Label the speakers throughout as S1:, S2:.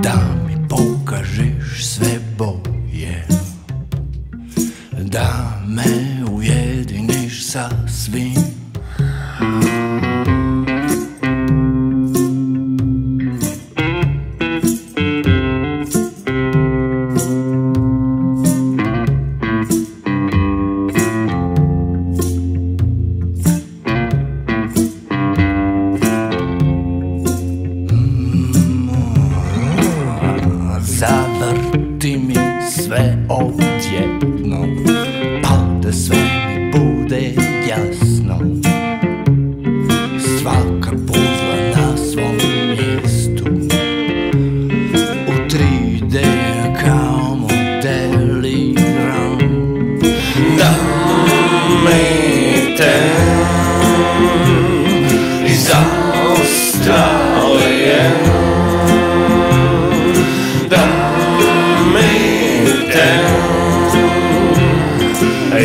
S1: da mi pokažeš sve boje, da me ujediniš sa svim. Zavrti mi sve odjednom, pa da sve mi bude jasno. Svaka puzla na svom mjestu, u 3D kao modeliram. Da me te iz Australije,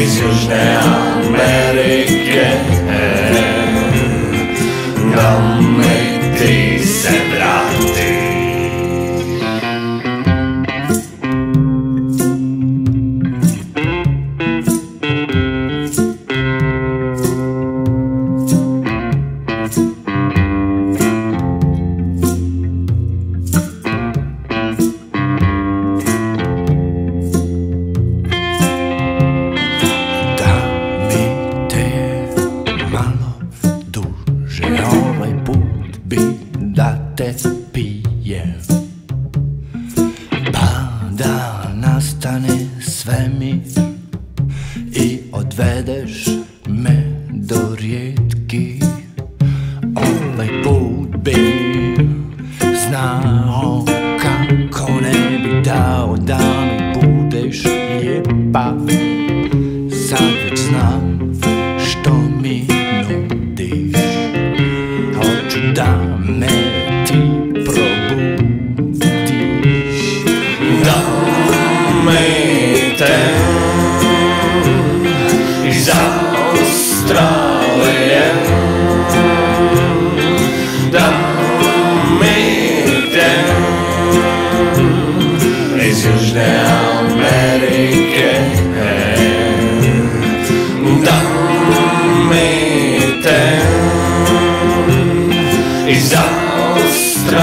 S1: iz Južne Amerike, da me ti se vrati. Ovaj put bi da te pijem, pa da nastane svemir i odvedeš me do rijetkih. Ovaj put bi znao kako ne bi dao da mi budeš lijepa. Sad već znam što mi nudiš, hoću da me ti probudiš. Da me te iz Australije, da me te iz Južne Amerike, da me te iz Australije.